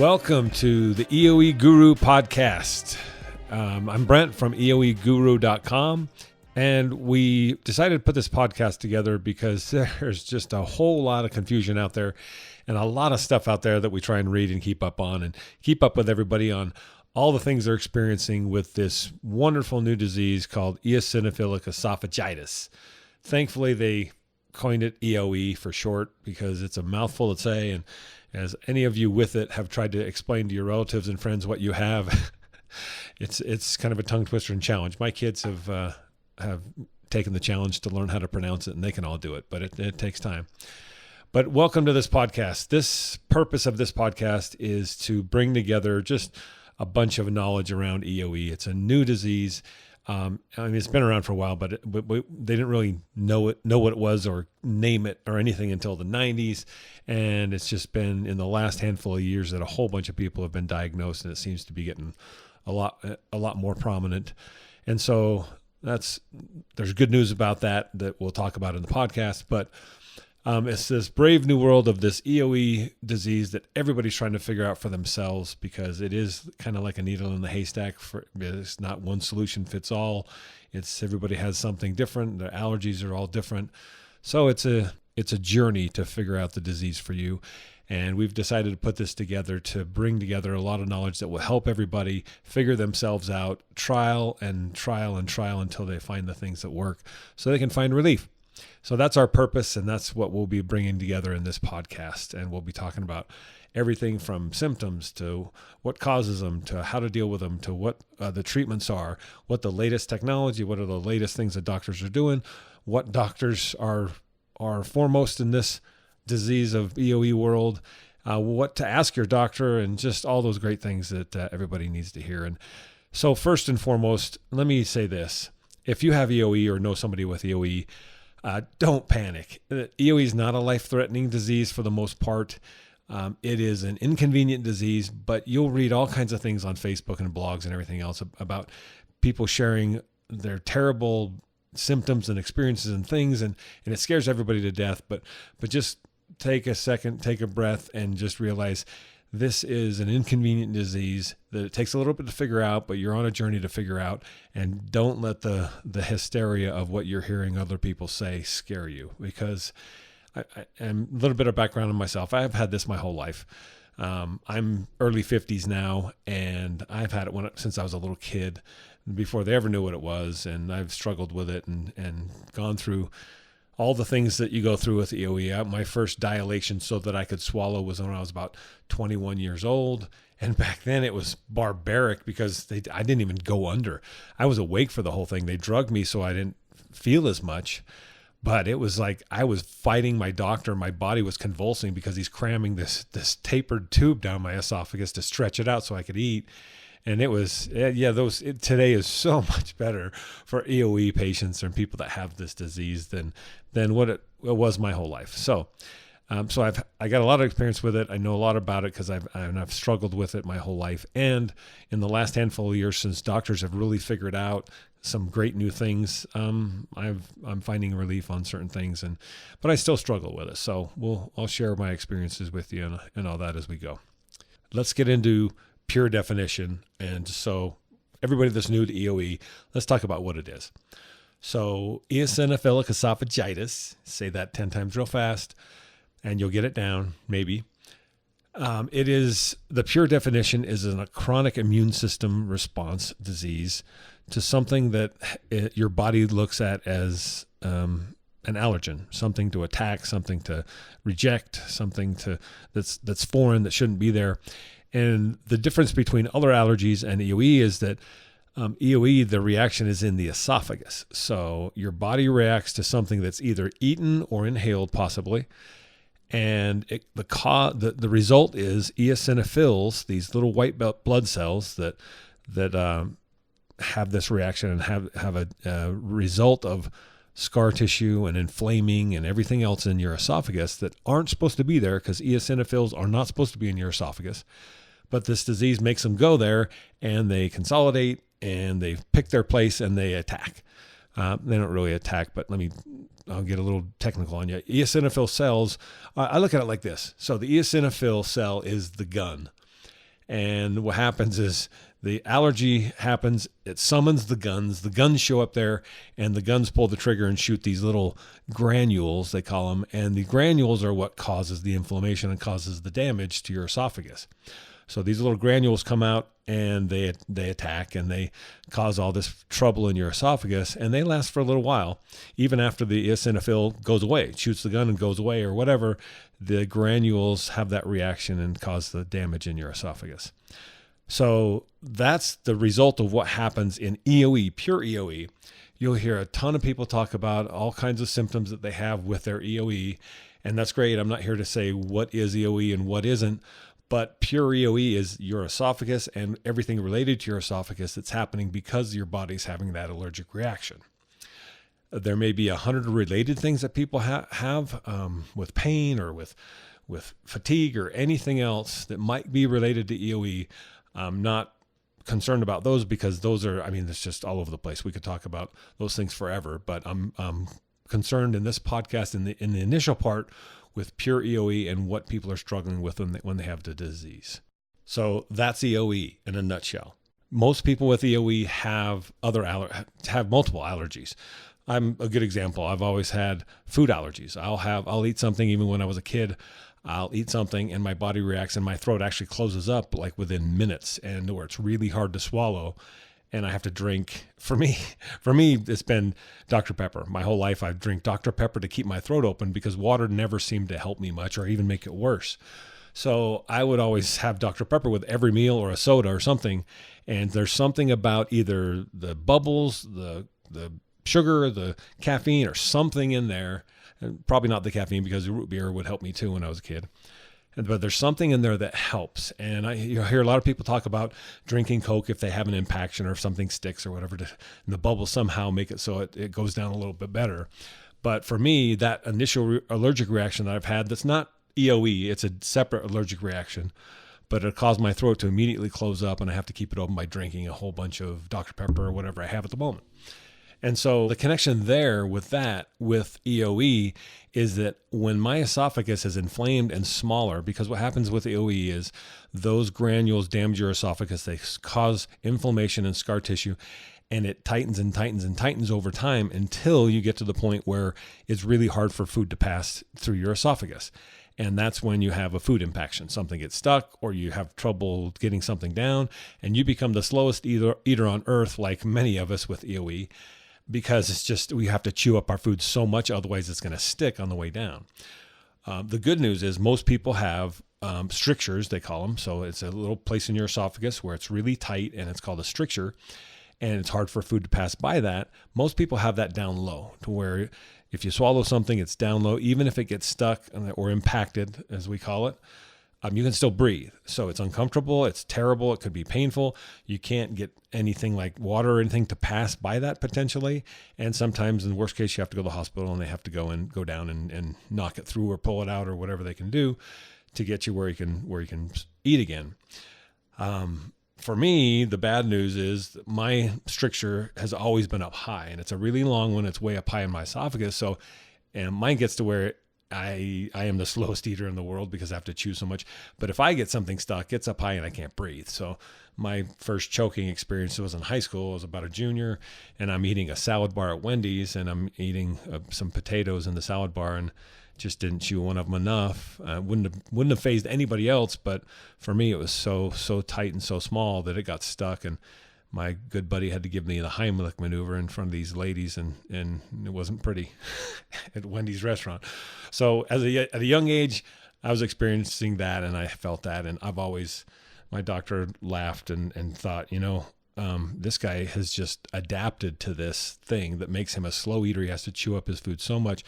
Welcome to the EoE Guru podcast. I'm Brent from EoEguru.com, and we decided to put this podcast together because there's just a whole lot of confusion out there and a lot of stuff out there that we try and read and keep up on and keep up with everybody on all the things they're experiencing with this wonderful new disease called Eosinophilic Esophagitis. Thankfully, they coined it EoE for short because it's a mouthful to say, and as any of you with it have tried to explain to your relatives and friends what you have, it's kind of a tongue twister and challenge. My kids have taken the challenge to learn how to pronounce it, and they can all do it, but it takes time. But welcome to this podcast. This purpose of this podcast is to bring together just a bunch of knowledge around EoE. It's a new disease. It's been around for a while, but they didn't really know what it was or name it or anything until the 90s. And it's just been in the last handful of years that a whole bunch of people have been diagnosed, and it seems to be getting a lot more prominent. And so there's good news about that we'll talk about in the podcast. But it's this brave new world of this EoE disease that everybody's trying to figure out for themselves, because it is kind of like a needle in the haystack. It's not one solution fits all. Everybody has something different. Their allergies are all different. So it's a journey to figure out the disease for you. And we've decided to put this together to bring together a lot of knowledge that will help everybody figure themselves out, trial until they find the things that work so they can find relief. So that's our purpose, and that's what we'll be bringing together in this podcast. And we'll be talking about everything from symptoms to what causes them, to how to deal with them, to what the treatments are, what the latest technology, what are the latest things that doctors are doing, what doctors are foremost in this disease of EoE world, what to ask your doctor, and just all those great things that everybody needs to hear. And so first and foremost, let me say this. If you have EoE or know somebody with EoE, don't panic. EoE is not a life-threatening disease for the most part. It is an inconvenient disease, but you'll read all kinds of things on Facebook and blogs and everything else about people sharing their terrible symptoms and experiences and things, and it scares everybody to death. But just take a second, take a breath, and just realize this is an inconvenient disease that it takes a little bit to figure out, but you're on a journey to figure out, and don't let the hysteria of what you're hearing other people say scare you, because I'm a little bit of background on myself. I have had this my whole life. I'm early 50s now, and I've had it since I was a little kid, before they ever knew what it was, and I've struggled with it and gone through all the things that you go through with EoE. My first dilation so that I could swallow was when I was about 21 years old. And back then it was barbaric because I didn't even go under. I was awake for the whole thing. They drugged me so I didn't feel as much. But it was like I was fighting my doctor. My body was convulsing because he's cramming this tapered tube down my esophagus to stretch it out so I could eat. And it was, today is so much better for EoE patients and people that have this disease than what it was my whole life. So I got a lot of experience with it. I know a lot about it because I've struggled with it my whole life. And in the last handful of years, since doctors have really figured out some great new things, I'm finding relief on certain things, but I still struggle with it. So I'll share my experiences with you and all that as we go. Let's get into pure definition. And so everybody that's new to EoE, let's talk about what it is. So eosinophilic esophagitis, say that 10 times real fast and you'll get it down, maybe. The pure definition is a chronic immune system response disease to something that your body looks at as an allergen, something to attack, something to reject, something that's foreign, that shouldn't be there. And the difference between other allergies and EoE is that EoE, the reaction is in the esophagus. So your body reacts to something that's either eaten or inhaled, possibly. And the result is eosinophils, these little white blood cells that have this reaction and have a result of scar tissue and inflaming and everything else in your esophagus that aren't supposed to be there, because eosinophils are not supposed to be in your esophagus. But this disease makes them go there, and they consolidate, and they pick their place, and they attack. They don't really attack, but I'll get a little technical on you. Eosinophil cells, I look at it like this. So the eosinophil cell is the gun. And what happens is the allergy happens, it summons the guns show up there, and the guns pull the trigger and shoot these little granules, they call them, and the granules are what causes the inflammation and causes the damage to your esophagus. So these little granules come out and they attack and they cause all this trouble in your esophagus, and they last for a little while. Even after the eosinophil goes away, shoots the gun and goes away or whatever, the granules have that reaction and cause the damage in your esophagus. So that's the result of what happens in EoE, pure EoE. You'll hear a ton of people talk about all kinds of symptoms that they have with their EoE, and that's great. I'm not here to say what is EoE and what isn't, but pure EoE is your esophagus and everything related to your esophagus that's happening because your body's having that allergic reaction. There may be 100 related things that people have with pain or with fatigue or anything else that might be related to EoE. I'm not concerned about those because those are, it's just all over the place. We could talk about those things forever, but I'm concerned in this podcast in the initial part with pure EoE and what people are struggling with when they have the disease. So that's EoE in a nutshell. Most people with EoE have multiple allergies. I'm a good example. I've always had food allergies. I'll eat something. Even when I was a kid, I'll eat something and my body reacts and my throat actually closes up like within minutes, and where it's really hard to swallow. And I have to drink. For me, it's been Dr. Pepper. My whole life, I drink Dr. Pepper to keep my throat open because water never seemed to help me much or even make it worse. So I would always have Dr. Pepper with every meal or a soda or something. And there's something about either the bubbles, the sugar, the caffeine, or something in there. And probably not the caffeine because root beer would help me too when I was a kid. But there's something in there that helps. And you hear a lot of people talk about drinking Coke if they have an impaction or if something sticks or whatever, and the bubbles somehow make it so it goes down a little bit better. But for me, that initial allergic reaction that I've had, that's not EoE, it's a separate allergic reaction, but it caused my throat to immediately close up, and I have to keep it open by drinking a whole bunch of Dr. Pepper or whatever I have at the moment. And so the connection there with EoE is that when my esophagus is inflamed and smaller, because what happens with EoE is those granules damage your esophagus, they cause inflammation and scar tissue, and it tightens and tightens and tightens over time until you get to the point where it's really hard for food to pass through your esophagus. And that's when you have a food impaction. Something gets stuck or you have trouble getting something down, and you become the slowest eater on earth, like many of us with EoE. Because it's just, we have to chew up our food so much, otherwise it's going to stick on the way down. The good news is most people have strictures, they call them. So it's a little place in your esophagus where it's really tight, and it's called a stricture, and it's hard for food to pass by that. Most people have that down low, to where if you swallow something, it's down low, even if it gets stuck or impacted, as we call it. You can still breathe. So it's uncomfortable. It's terrible. It could be painful. You can't get anything like water or anything to pass by that potentially. And sometimes in the worst case, you have to go to the hospital and they have to go down and knock it through or pull it out or whatever they can do to get you where you can eat again. For me, the bad news is that my stricture has always been up high, and it's a really long one. It's way up high in my esophagus. And mine gets to where I am the slowest eater in the world because I have to chew so much. But if I get something stuck, it's up high and I can't breathe. So my first choking experience was in high school. I was about a junior, and I'm eating a salad bar at Wendy's, and I'm eating some potatoes in the salad bar, and just didn't chew one of them enough. Wouldn't have fazed anybody else, but for me it was so tight and so small that it got stuck, and my good buddy had to give me the Heimlich maneuver in front of these ladies, and it wasn't pretty at Wendy's restaurant. So at a young age, I was experiencing that, and I felt that, and my doctor laughed and thought, this guy has just adapted to this thing that makes him a slow eater. He has to chew up his food so much.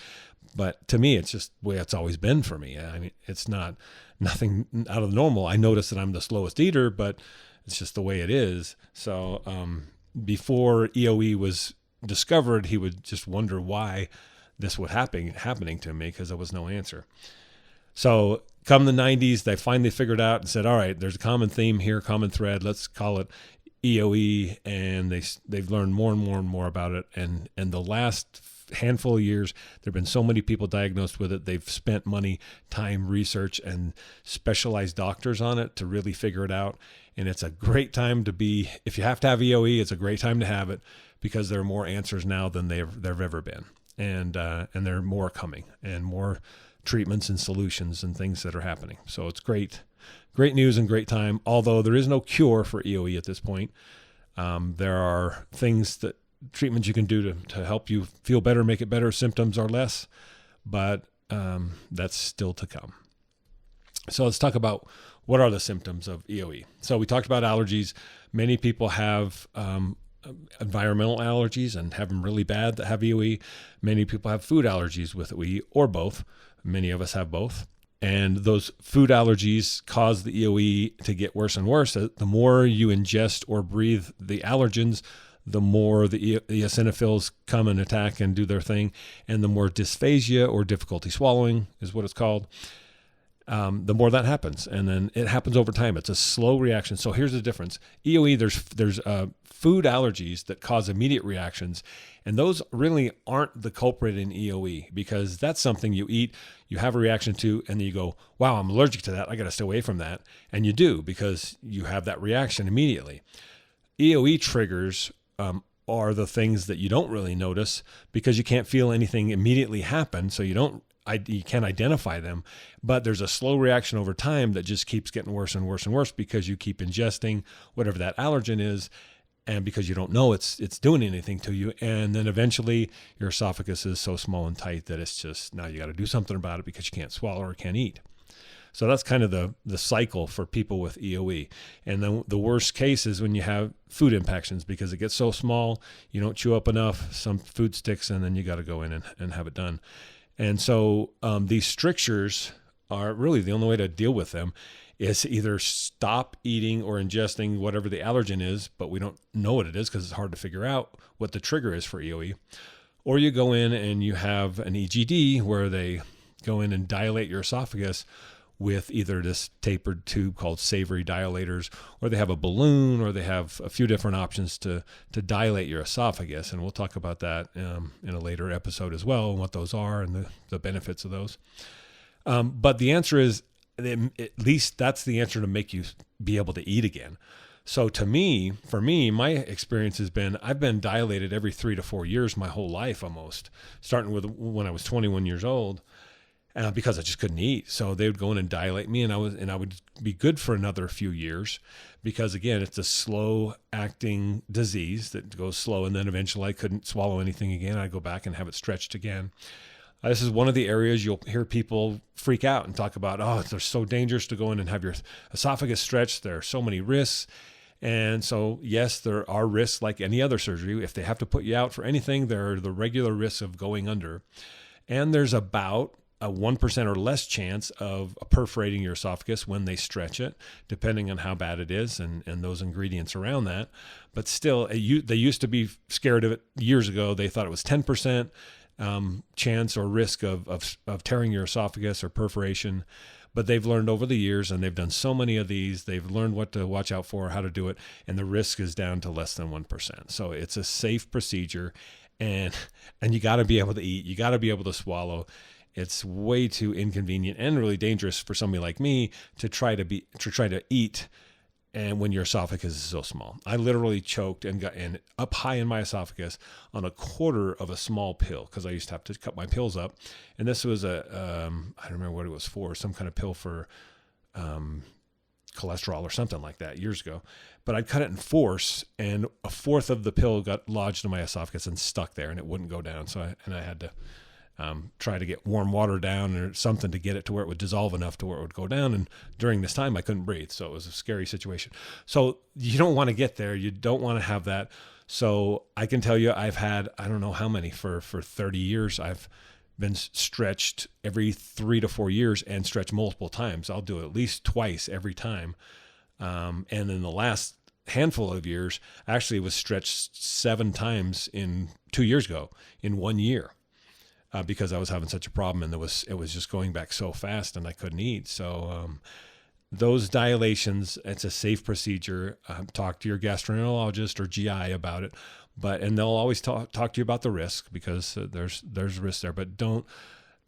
But to me, it's just the way it's always been for me. I mean, it's nothing out of the normal. I notice that I'm the slowest eater, but it's just the way it is. So before EoE was discovered, he would just wonder why this was happening to me, because there was no answer. So come the 90s, they finally figured out and said, all right, there's a common theme here, common thread. Let's call it EoE. And they've learned more and more and more about it. And the last handful of years, there have been so many people diagnosed with it. They've spent money, time, research, and specialized doctors on it to really figure it out. And it's a great time to be, if you have to have EoE, it's a great time to have it because there are more answers now than there've ever been. And there are more coming and more treatments and solutions and things that are happening. So it's great news and great time. Although there is no cure for EoE at this point. There are treatments you can do to help you feel better, make it better. Symptoms are less, but that's still to come. So let's talk about what are the symptoms of EoE. So we talked about allergies. Many people have environmental allergies and have them really bad that have EoE. Many people have food allergies with EoE or both. Many of us have both. And those food allergies cause the EoE to get worse and worse. The more you ingest or breathe the allergens, the more the eosinophils come and attack and do their thing. And the more dysphagia or difficulty swallowing is what it's called. The more that happens. And then it happens over time. It's a slow reaction. So here's the difference. EoE, there's food allergies that cause immediate reactions. And those really aren't the culprit in EoE because that's something you eat, you have a reaction to, and then you go, wow, I'm allergic to that. I got to stay away from that. And you do because you have that reaction immediately. EoE triggers are the things that you don't really notice because you can't feel anything immediately happen. So you can't identify them, but there's a slow reaction over time that just keeps getting worse and worse and worse because you keep ingesting whatever that allergen is. And because you don't know it's doing anything to you. And then eventually your esophagus is so small and tight that it's just, now you got to do something about it because you can't swallow or can't eat. So that's kind of the cycle for people with EoE. And then the worst case is when you have food impactions because it gets so small, you don't chew up enough, some food sticks, and then you got to go in and have it done. And so these strictures are really the only way to deal with them is either stop eating or ingesting whatever the allergen is, but we don't know what it is because it's hard to figure out what the trigger is for EoE. Or you go in and you have an EGD where they go in and dilate your esophagus with either this tapered tube called savory dilators, or they have a balloon, or they have a few different options to dilate your esophagus. And we'll talk about that in a later episode as well, and what those are and the benefits of those. But the answer is, at least that's the answer to make you be able to eat again. So for me, my experience has been, I've been dilated every 3 to 4 years, my whole life almost, starting with when I was 21 years old, because I just couldn't eat. So they would go in and dilate me, and I would be good for another few years because again, it's a slow acting disease that goes slow. And then eventually I couldn't swallow anything again. I'd go back and have it stretched again. This is one of the areas you'll hear people freak out and talk about, oh, it's so dangerous to go in and have your esophagus stretched. There are so many risks. And so, yes, there are risks like any other surgery. If they have to put you out for anything, there are the regular risks of going under. And there's about a 1% or less chance of perforating your esophagus when they stretch it, depending on how bad it is and those ingredients around that. But still, they used to be scared of it years ago. They thought it was 10%. Chance or risk of tearing your esophagus or perforation, but they've learned over the years, and they've done so many of these, they've learned what to watch out for, how to do it, and the risk is down to less than 1%. So it's a safe procedure, and you got to be able to eat, you got to be able to swallow. It's way too inconvenient and really dangerous for somebody like me to try to eat. And when your esophagus is so small, I literally choked and got in up high in my esophagus on a quarter of a small pill because I used to have to cut my pills up. And this was I don't remember what it was for, some kind of pill for cholesterol or something like that years ago. But I'd cut it in force, and a fourth of the pill got lodged in my esophagus and stuck there, and it wouldn't go down. So I had to try to get warm water down or something to get it to where it would dissolve enough to where it would go down. And during this time, I couldn't breathe. So it was a scary situation. So you don't want to get there. You don't want to have that. So I can tell you, I've had, I don't know how many, for 30 years, I've been stretched every 3 to 4 years and stretched multiple times. I'll do it at least twice every time. And in the last handful of years, I actually was stretched 7 times in 2 years ago in 1 year. Because I was having such a problem, and it was just going back so fast, and I couldn't eat. So those dilations, it's a safe procedure. Talk to your gastroenterologist or GI about it. and they'll always talk to you about the risk, because there's risk there, but don't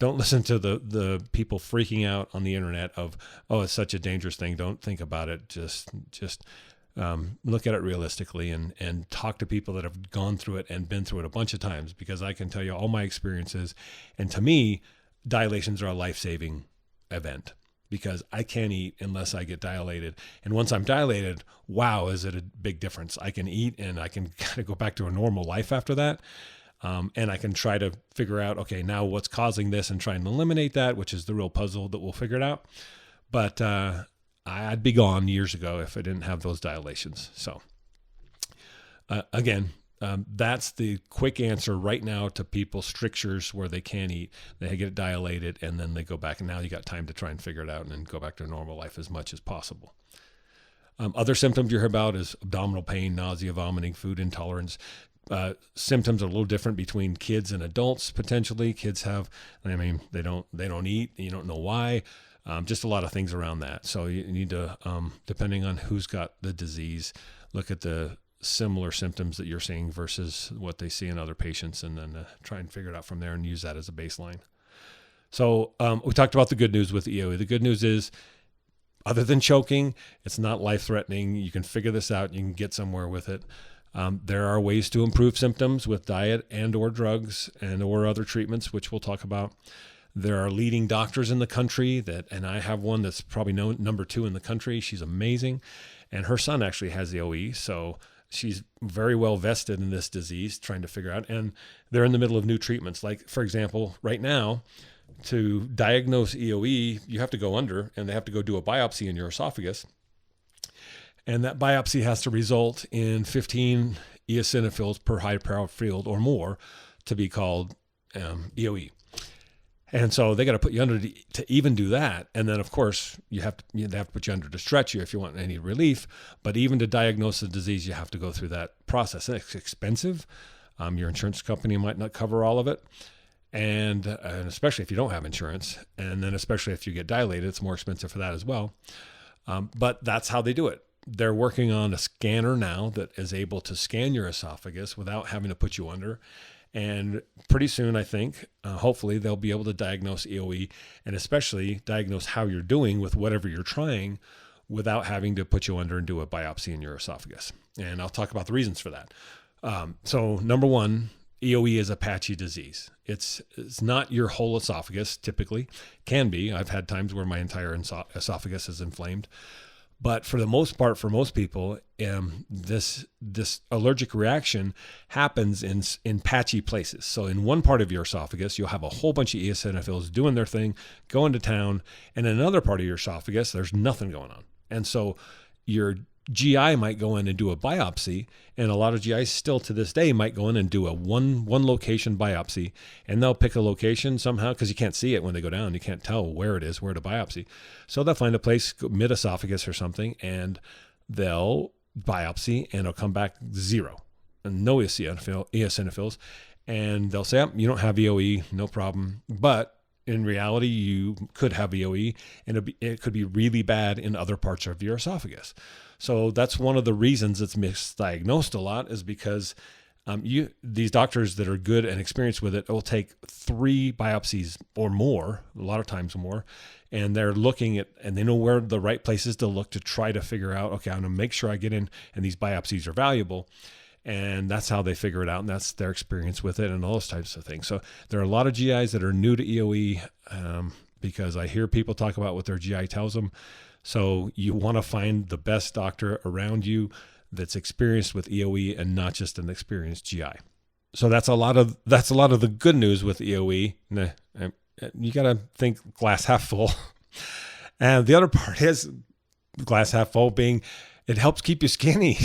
listen to the people freaking out on the internet of, oh, it's such a dangerous thing. Don't think about it. Just look at it realistically and talk to people that have gone through it and been through it a bunch of times, because I can tell you all my experiences. And to me, dilations are a life-saving event, because I can't eat unless I get dilated. And once I'm dilated, wow, is it a big difference. I can eat and I can kind of go back to a normal life after that. And I can try to figure out, okay, now what's causing this, and try and eliminate that, which is the real puzzle that we'll figure it out. But I'd be gone years ago if I didn't have those dilations. So again, that's the quick answer right now to people's strictures where they can't eat. They get dilated and then they go back, and now you got time to try and figure it out and then go back to normal life as much as possible. Other symptoms you hear about is abdominal pain, nausea, vomiting, food intolerance. Symptoms are a little different between kids and adults. Potentially, kids have, they don't eat. You don't know why. Just a lot of things around that. So you need to, depending on who's got the disease, look at the similar symptoms that you're seeing versus what they see in other patients, and then try and figure it out from there and use that as a baseline. So we talked about the good news with EoE. The good news is, other than choking, it's not life-threatening. You can figure this out. You can get somewhere with it. There are ways to improve symptoms with diet and or drugs and or other treatments, which we'll talk about. There are leading doctors in the country and I have one that's probably number 2 in the country. She's amazing. And her son actually has EoE. So she's very well vested in this disease, trying to figure out, and they're in the middle of new treatments. Like, for example, right now, to diagnose EoE, you have to go under, and they have to go do a biopsy in your esophagus. And that biopsy has to result in 15 eosinophils per high power field or more to be called EoE. And so they got to put you under to even do that. And then, of course, they have to put you under to stretch you if you want any relief. But even to diagnose the disease, you have to go through that process. And it's expensive. Your insurance company might not cover all of it. And especially if you don't have insurance. And then especially if you get dilated, it's more expensive for that as well. But that's how they do it. They're working on a scanner now that is able to scan your esophagus without having to put you under. And pretty soon, I think, hopefully, they'll be able to diagnose EoE, and especially diagnose how you're doing with whatever you're trying without having to put you under and do a biopsy in your esophagus. And I'll talk about the reasons for that. So number one, EoE is a patchy disease. It's not your whole esophagus, typically. Can be. I've had times where my entire esophagus is inflamed. But for the most part, for most people, this allergic reaction happens in patchy places. So in one part of your esophagus, you'll have a whole bunch of eosinophils doing their thing, going to town. And in another part of your esophagus, there's nothing going on. And so your GI might go in and do a biopsy, and a lot of GIs still to this day might go in and do a one location biopsy, and they'll pick a location somehow because you can't see it when they go down. You can't tell where it is, where to biopsy. So they'll find a place mid-esophagus or something, and they'll biopsy, and it'll come back 0 and no eosinophils, and they'll say, you don't have EoE, no problem. But in reality, you could have EoE, and it could be really bad in other parts of your esophagus. So that's one of the reasons it's misdiagnosed a lot, is because these doctors that are good and experienced with it will take 3 biopsies or more, a lot of times more, and they're looking at, and they know where the right places to look to try to figure out, okay, I'm going to make sure I get in, and these biopsies are valuable. And that's how they figure it out, and that's their experience with it and all those types of things. So there are a lot of GIs that are new to EoE because I hear people talk about what their GI tells them. So you want to find the best doctor around you that's experienced with EoE and not just an experienced GI. So that's a lot of the good news with EoE. You got to think glass half full. And the other part is glass half full being it helps keep you skinny.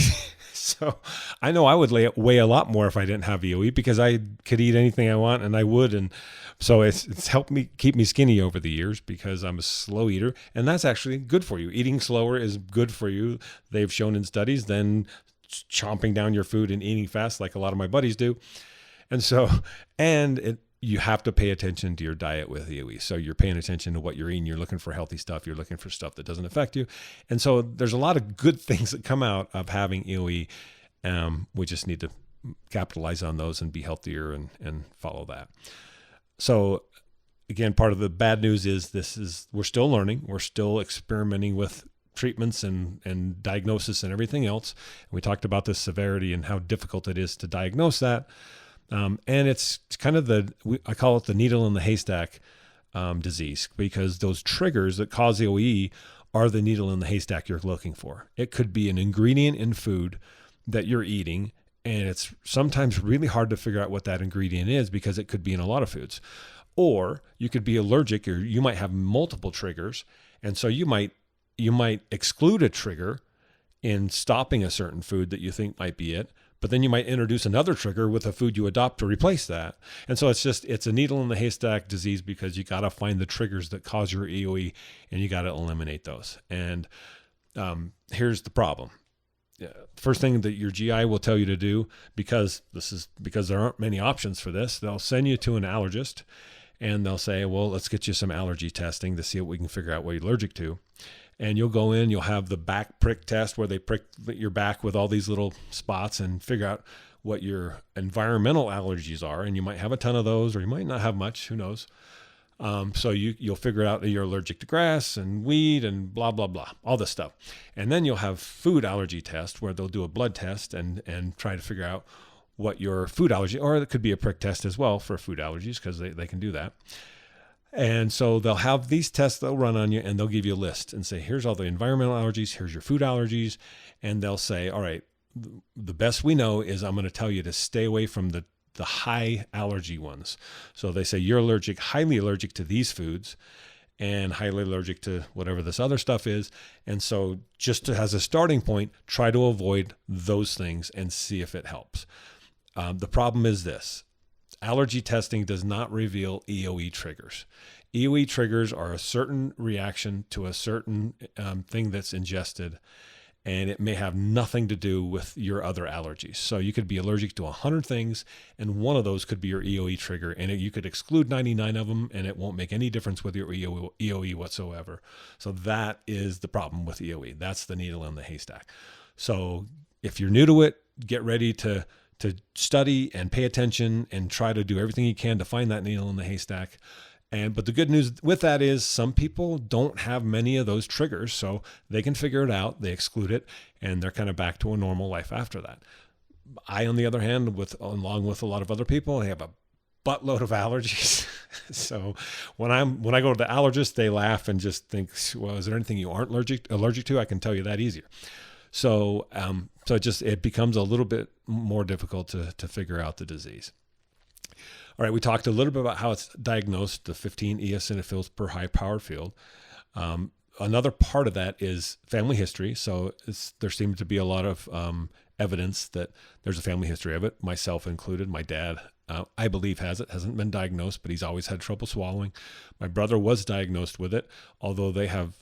So I know I would weigh a lot more if I didn't have EoE, because I could eat anything I want, and I would. And so it's helped me keep me skinny over the years because I'm a slow eater, and that's actually good for you. Eating slower is good for you. They've shown in studies than chomping down your food and eating fast like a lot of my buddies do. And so, you have to pay attention to your diet with EoE. So you're paying attention to what you're eating. You're looking for healthy stuff. You're looking for stuff that doesn't affect you. And so there's a lot of good things that come out of having EoE. We just need to capitalize on those and be healthier and follow that. So again, part of the bad news is we're still learning. We're still experimenting with treatments and diagnosis and everything else. And we talked about the severity and how difficult it is to diagnose that. And it's kind of I call it the needle in the haystack disease, because those triggers that cause EoE are the needle in the haystack you're looking for. It could be an ingredient in food that you're eating, and it's sometimes really hard to figure out what that ingredient is because it could be in a lot of foods. Or you could be allergic, or you might have multiple triggers, and so you might exclude a trigger in stopping a certain food that you think might be it, but then you might introduce another trigger with a food you adopt to replace that. And so it's a needle in the haystack disease, because you got to find the triggers that cause your EoE, and you got to eliminate those. And here's the problem. First thing that your GI will tell you to do, because there aren't many options for this, they'll send you to an allergist, and they'll say, well, let's get you some allergy testing to see what we can figure out what you're allergic to. And you'll go in, you'll have the back prick test where they prick your back with all these little spots and figure out what your environmental allergies are. And you might have a ton of those, or you might not have much, who knows. So you'll figure out that you're allergic to grass and weed and blah, blah, blah, all this stuff. And then you'll have food allergy test where they'll do a blood test and try to figure out what your food allergy, or it could be a prick test as well for food allergies, because they can do that. And so they'll have these tests they'll run on you, and they'll give you a list and say, here's all the environmental allergies, here's your food allergies. And they'll say, all right, the best we know is I'm going to tell you to stay away from the high allergy ones. So they say you're highly allergic to these foods, and highly allergic to whatever this other stuff is. And so just as a starting point, try to avoid those things and see if it helps. The problem is this. Allergy testing does not reveal EoE triggers. EoE triggers are a certain reaction to a certain thing that's ingested, and it may have nothing to do with your other allergies. So you could be allergic to 100 things, and one of those could be your EoE trigger, and you could exclude 99 of them, and it won't make any difference with your EoE whatsoever. So that is the problem with EoE. That's the needle in the haystack. So if you're new to it, get ready to study and pay attention and try to do everything you can to find that needle in the haystack. But the good news with that is some people don't have many of those triggers, so they can figure it out, they exclude it, and they're kind of back to a normal life after that. I, on the other hand, along with a lot of other people, I have a buttload of allergies. So when I go to the allergist, they laugh and just think, well, is there anything you aren't allergic to? I can tell you that easier. So it becomes a little bit more difficult to figure out the disease. All right, we talked a little bit about how it's diagnosed, the 15 eosinophils per high-powered field. Another part of that is family history. So there seems to be a lot of evidence that there's a family history of it, myself included. My dad, I believe, hasn't been diagnosed, but he's always had trouble swallowing. My brother was diagnosed with it, although they have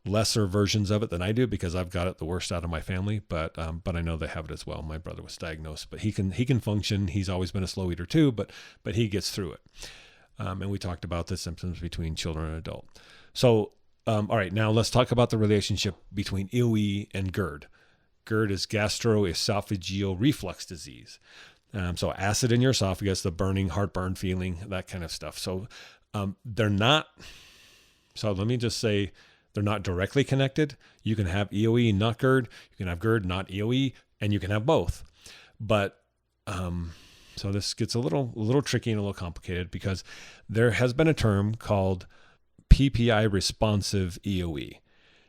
lesser versions of it than I do, because I've got it the worst out of my family, but I know they have it as well. My brother was diagnosed, but he can function. He's always been a slow eater too, but he gets through it. And we talked about the symptoms between children and adult. So, all right, now let's talk about the relationship between EoE and GERD. GERD is gastroesophageal reflux disease. So acid in your esophagus, the burning, heartburn feeling, that kind of stuff. So they're not, so let me just say, they're not directly connected. You can have EoE, not GERD. You can have GERD, not EoE, and you can have both. But so this gets a little tricky and a little complicated, because there has been a term called PPI responsive EoE.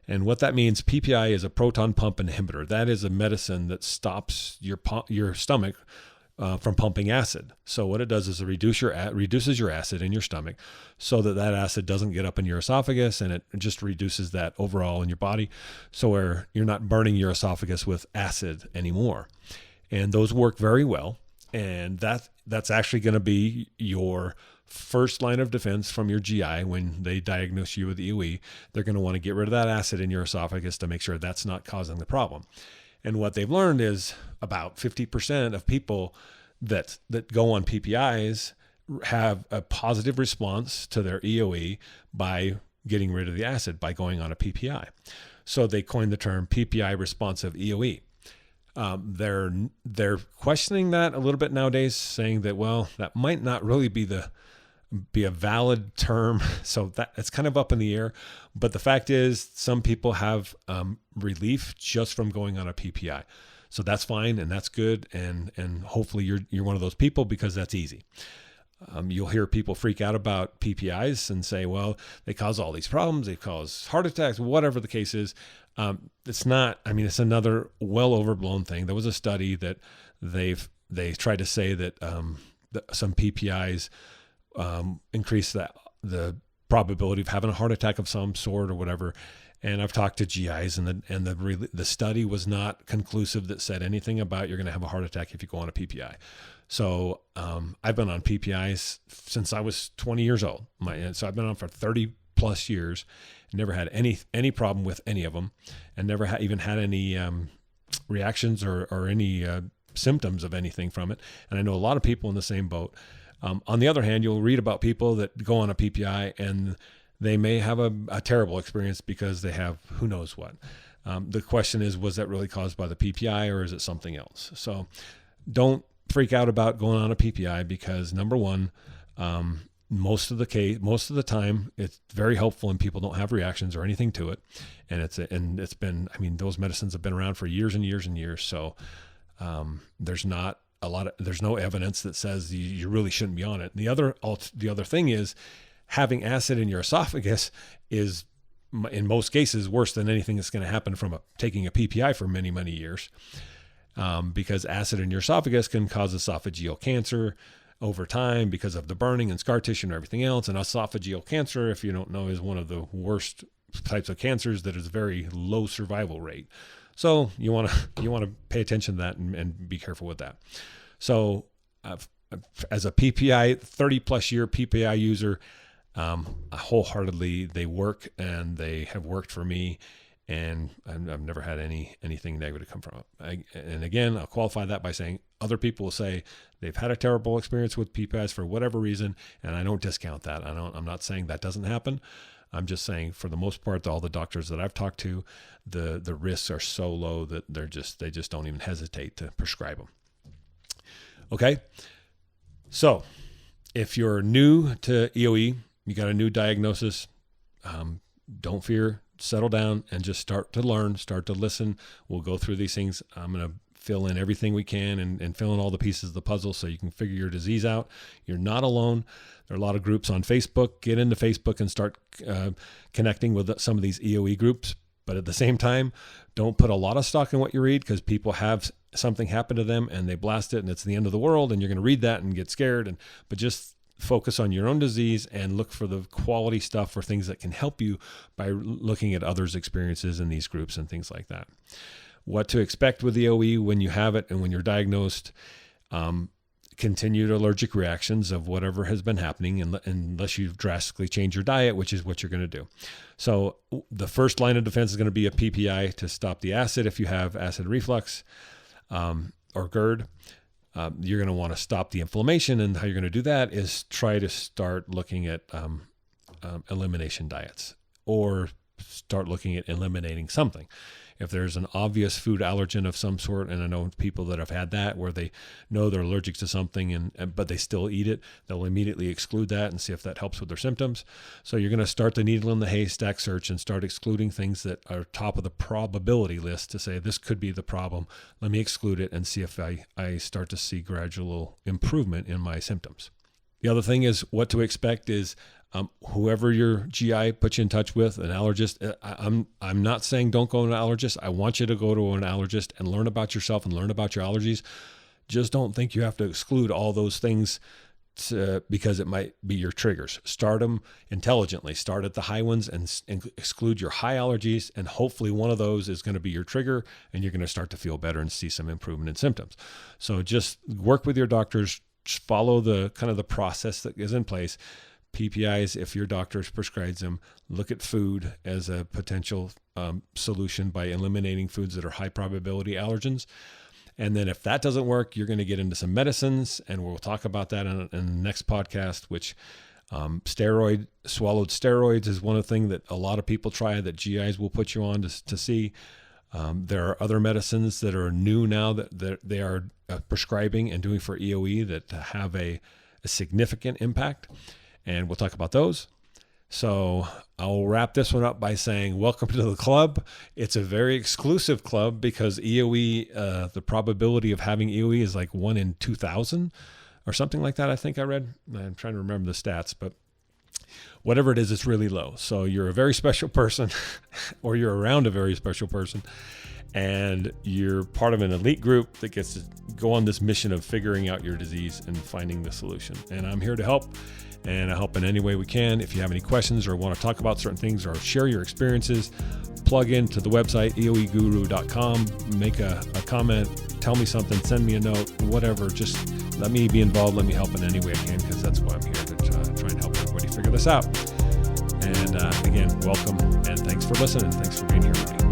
And what that means, PPI is a proton pump inhibitor. That is a medicine that stops your stomach from pumping acid. So what it does is it reduces your acid in your stomach, so that acid doesn't get up in your esophagus, and it just reduces that overall in your body, so where you're not burning your esophagus with acid anymore. And those work very well. And that's actually going to be your first line of defense from your GI when they diagnose you with EoE. They're going to want to get rid of that acid in your esophagus to make sure that's not causing the problem. And what they've learned is about 50% of people that go on PPIs have a positive response to their EoE by getting rid of the acid, by going on a PPI. So they coined the term PPI responsive EoE. They're questioning that a little bit nowadays, saying that, well, that might not really be a valid term. So that it's kind of up in the air. But the fact is, some people have relief just from going on a PPI. So that's fine and that's good. And hopefully you're one of those people, because that's easy. You'll hear people freak out about PPIs and say, well, they cause all these problems. They cause heart attacks, whatever the case is. It's not, it's another well overblown thing. There was a study that they tried to say that some PPIs increase the probability of having a heart attack of some sort or whatever. And I've talked to GIs, and the study was not conclusive that said anything about you're going to have a heart attack if you go on a PPI. So I've been on PPIs since I was 20 years old. So I've been on for 30 plus years, never had any problem with any of them, and never even had any reactions or any symptoms of anything from it. And I know a lot of people in the same boat. On the other hand, you'll read about people that go on a PPI and they may have a terrible experience because they have who knows what. The question is, was that really caused by the PPI or is it something else? So don't freak out about going on a PPI, because number one, most of the time it's very helpful and people don't have reactions or anything to it. And it's been, those medicines have been around for years and years and years. So there's no evidence that says you really shouldn't be on it. The other thing is, having acid in your esophagus is in most cases worse than anything that's going to happen from taking a PPI for many, many years. Because acid in your esophagus can cause esophageal cancer over time because of the burning and scar tissue and everything else. And esophageal cancer, if you don't know, is one of the worst types of cancers that is very low survival rate. So you want to pay attention to that and be careful with that. So as a PPI, 30 plus year PPI user, wholeheartedly, they work and they have worked for me, and I've never had anything negative come from it. And again, I'll qualify that by saying other people will say they've had a terrible experience with PPIs for whatever reason, and I don't discount that. I'm not saying that doesn't happen. I'm just saying, for the most part, all the doctors that I've talked to, the risks are so low that they just don't even hesitate to prescribe them. Okay, so if you're new to EoE, you got a new diagnosis, don't fear, settle down and just start to learn, start to listen. We'll go through these things. I'm going to fill in everything we can and fill in all the pieces of the puzzle so you can figure your disease out. You're not alone. There are a lot of groups on Facebook. Get into Facebook and start connecting with some of these EoE groups. But at the same time, don't put a lot of stock in what you read, because people have something happen to them and they blast it and it's the end of the world and you're going to read that and get scared. But just focus on your own disease and look for the quality stuff for things that can help you by looking at others' experiences in these groups and things like that. What to expect with EoE when you have it and when you're diagnosed. Continued allergic reactions of whatever has been happening, unless you drastically change your diet, which is what you're going to do. So the first line of defense is going to be a PPI to stop the acid if you have acid reflux or GERD. You're going to want to stop the inflammation, and how you're going to do that is try to start looking at elimination diets, or start looking at eliminating something. If there's an obvious food allergen of some sort, and I know people that have had that where they know they're allergic to something but they still eat it, they'll immediately exclude that and see if that helps with their symptoms. So you're going to start the needle in the haystack search and start excluding things that are top of the probability list to say, this could be the problem. Let me exclude it and see if I start to see gradual improvement in my symptoms. The other thing is, what to expect is whoever your GI puts you in touch with, an allergist. I'm not saying don't go to an allergist. I want you to go to an allergist and learn about yourself and learn about your allergies. Just don't think you have to exclude all those things because it might be your triggers. Start them intelligently. Start at the high ones and exclude your high allergies, and hopefully one of those is going to be your trigger, and you're going to start to feel better and see some improvement in symptoms. So just work with your doctors. Follow the kind of the process that is in place. PPIs, if your doctor prescribes them, look at food as a potential solution by eliminating foods that are high probability allergens. And then if that doesn't work, you're going to get into some medicines, and we'll talk about that in the next podcast, which swallowed steroids is one of the things that a lot of people try, that GIs will put you on to see. There are other medicines that are new now that they are prescribing and doing for EoE that have a significant impact, and we'll talk about those. So I'll wrap this one up by saying welcome to the club. It's a very exclusive club because EoE, the probability of having EoE is like 1 in 2,000 or something like that. I think I read. I'm trying to remember the stats, but whatever it is, it's really low. So you're a very special person or you're around a very special person, and you're part of an elite group that gets to go on this mission of figuring out your disease and finding the solution. And I'm here to help, and I help in any way we can. If you have any questions or want to talk about certain things or share your experiences, plug into the website, eoeguru.com, make a comment, tell me something, send me a note, whatever. Just let me be involved. Let me help in any way I can, because that's why I'm here, to try and help everybody figure this out. And again, welcome, and thanks for listening. Thanks for being here with me.